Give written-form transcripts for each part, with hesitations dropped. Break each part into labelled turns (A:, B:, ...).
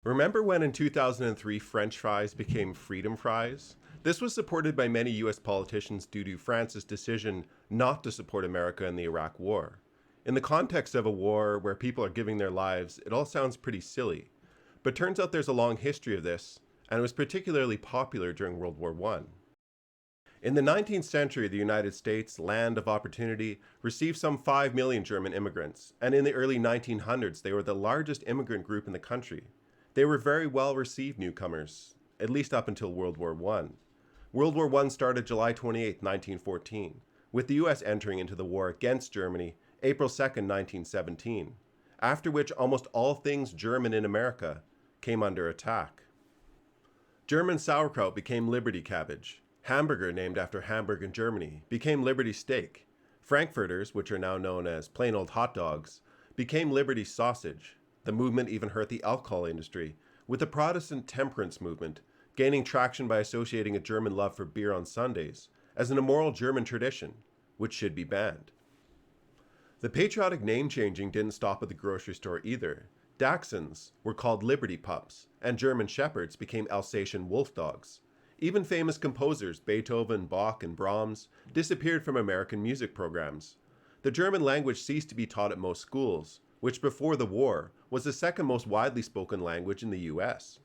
A: Remember when in 2003 French fries became freedom fries? This was supported by many US politicians due to France's decision not to support America in the Iraq War. In the context of a war where people are giving their lives, it all sounds pretty silly. But turns out there's a long history of this, and it was particularly popular during World War I. In the 19th century, the United States, land of opportunity, received some 5 million German immigrants, and in the early 1900s, they were the largest immigrant group in the country. They were very well received newcomers, at least up until World War I. World War I started July 28, 1914, with the US entering into the war against Germany April 2, 1917, after which almost all things German in America came under attack. German sauerkraut became Liberty cabbage. Hamburger, named after Hamburg in Germany, became Liberty steak. Frankfurters, which are now known as plain old hot dogs, became Liberty sausage. The movement even hurt the alcohol industry, with the Protestant temperance movement gaining traction by associating a German love for beer on Sundays as an immoral German tradition, which should be banned. The patriotic name changing didn't stop at the grocery store either. Dachshunds were called Liberty pups, and German shepherds became Alsatian wolf dogs. Even famous composers Beethoven, Bach, and Brahms disappeared from American music programs. The German language ceased to be taught at most schools, which before the war was the second most widely spoken language in the US.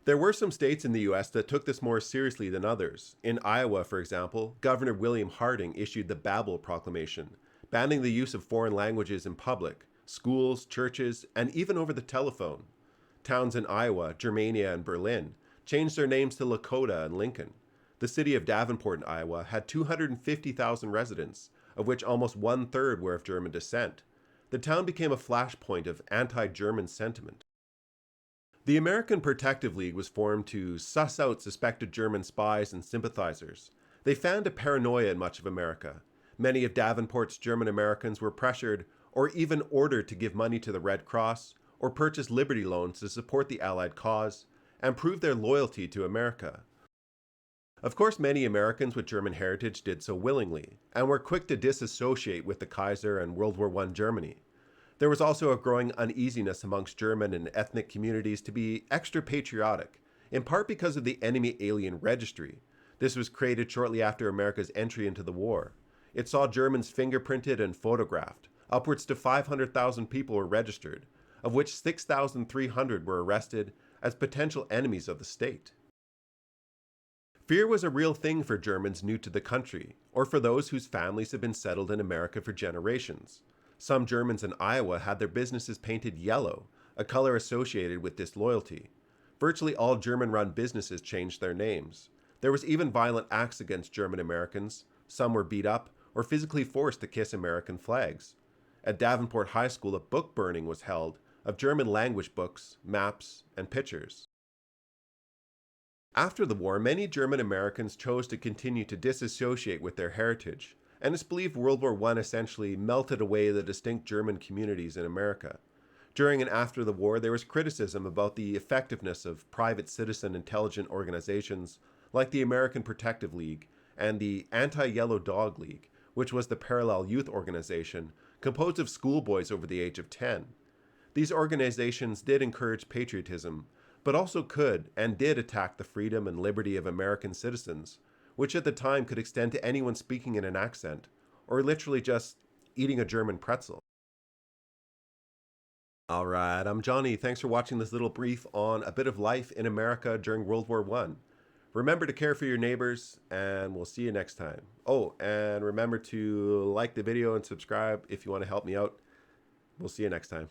A: There were some states in the US that took this more seriously than others. In Iowa, for example, Governor William Harding issued the Babel Proclamation, banning the use of foreign languages in public, schools, churches, and even over the telephone. Towns in Iowa, Germania, and Berlin changed their names to Lakota and Lincoln. The city of Davenport in Iowa had 250,000 residents, of which almost one-third were of German descent. The town became a flashpoint of anti-German sentiment. The American Protective League was formed to suss out suspected German spies and sympathizers. They fanned a paranoia in much of America. Many of Davenport's German Americans were pressured or even ordered to give money to the Red Cross or purchase Liberty loans to support the Allied cause and prove their loyalty to America. Of course, many Americans with German heritage did so willingly, and were quick to disassociate with the Kaiser and World War I Germany. There was also a growing uneasiness amongst German and ethnic communities to be extra patriotic, in part because of the enemy alien registry. This was created shortly after America's entry into the war. It saw Germans fingerprinted and photographed. Upwards to 500,000 people were registered, of which 6,300 were arrested as potential enemies of the state. Fear was a real thing for Germans new to the country, or for those whose families had been settled in America for generations. Some Germans in Iowa had their businesses painted yellow, a color associated with disloyalty. Virtually all German-run businesses changed their names. There was even violent acts against German Americans. Some were beat up or physically forced to kiss American flags. At Davenport High School, a book burning was held of German language books, maps, and pictures. After the war, many German Americans chose to continue to disassociate with their heritage, and it's believed World War I essentially melted away the distinct German communities in America. During and after the war, there was criticism about the effectiveness of private citizen intelligence organizations like the American Protective League and the Anti-Yellow Dog League, which was the parallel youth organization composed of schoolboys over the age of 10. These organizations did encourage patriotism, but also could and did attack the freedom and liberty of American citizens, which at the time could extend to anyone speaking in an accent, or literally just eating a German pretzel. Alright, I'm Johnny. Thanks for watching this little brief on a bit of life in America during World War I. Remember to care for your neighbors, and we'll see you next time. Oh, and remember to like the video and subscribe if you want to help me out. We'll see you next time.